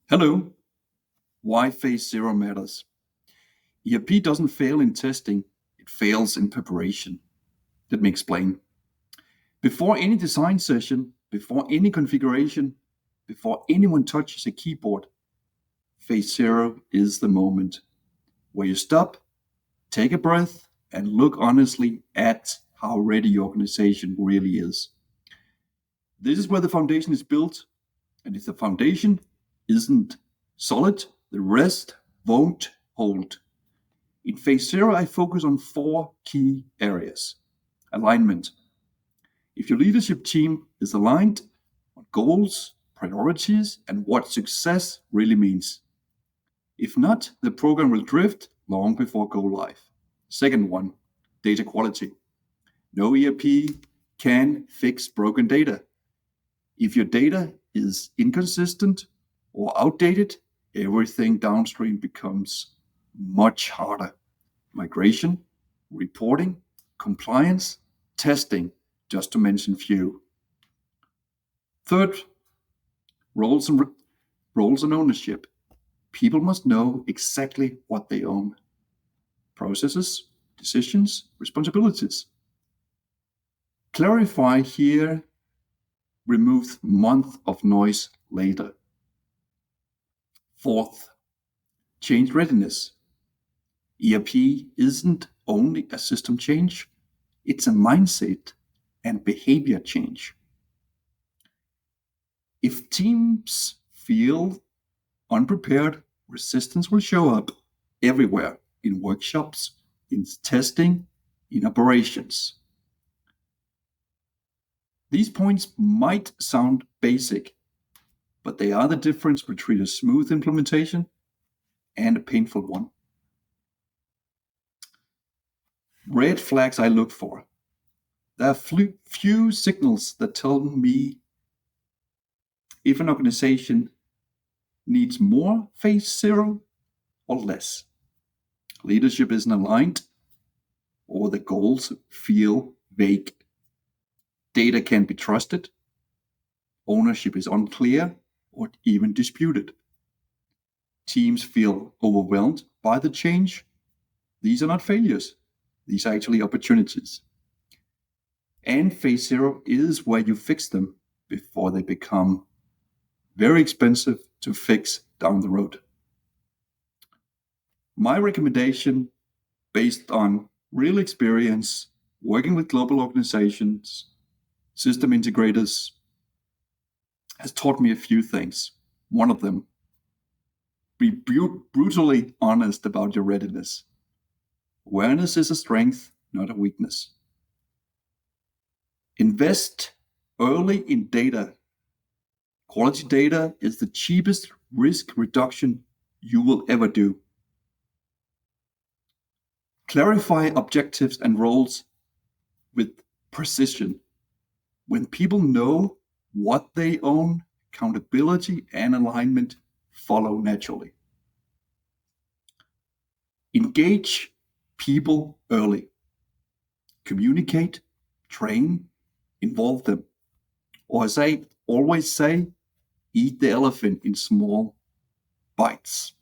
Hello. Why phase zero matters. ERP doesn't fail in testing, it fails in preparation. Let me explain. Before any design session, before any configuration, before anyone touches a keyboard, phase zero is the moment where you stop, take a breath, and look honestly at how ready your organization really is. This is where the foundation is built, and if the foundation isn't solid, the rest won't hold. In phase zero, I focus on 4 key areas. Alignment. If your leadership team is aligned on goals, priorities, and what success really means. If not, the program will drift long before go live. Second one, data quality. No ERP can fix broken data. If your data is inconsistent or outdated, everything downstream becomes much harder. Migration, reporting, compliance, testing, just to mention few. Third, roles and ownership. People must know exactly what they own. Processes, decisions, responsibilities. Clarify here removes month of noise later. Fourth, change readiness. ERP isn't only a system change, it's a mindset and behavior change. If teams feel unprepared, resistance will show up everywhere in workshops, in testing, in operations. These points might sound basic, but they are the difference between a smooth implementation and a painful one. Red flags I look for. There are few signals that tell me if an organization needs more phase zero or less. Leadership isn't aligned, or the goals feel vague. Data can't be trusted. Ownership is unclear or even disputed. Teams feel overwhelmed by the change. These are not failures. These are actually opportunities. And phase zero is where you fix them before they become very expensive to fix down the road. My recommendation, based on real experience working with global organizations, system integrators, has taught me a few things. One of them, be brutally honest about your readiness. Awareness is a strength, not a weakness. Invest early in data. Quality data is the cheapest risk reduction you will ever do. Clarify objectives and roles with precision. When people know what they own, accountability and alignment follow naturally. Engage people early. Communicate, train, involve them. Or as I always say, eat the elephant in small bites.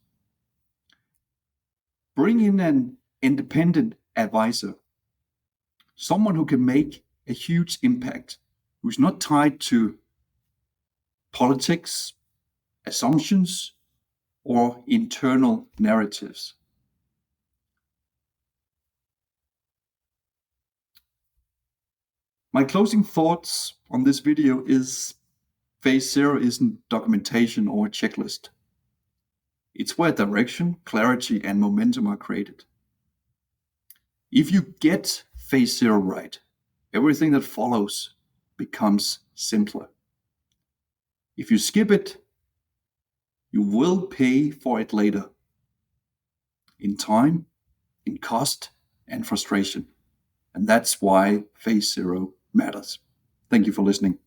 Bring in an independent advisor, someone who can make a huge impact, who's not tied to politics, assumptions, or internal narratives. My closing thoughts on this video is phase zero isn't documentation or a checklist. It's where direction, clarity, and momentum are created. If you get phase zero right, everything that follows becomes simpler. If you skip it, you will pay for it later in time, in cost, and frustration. And that's why phase zero matters. Thank you for listening.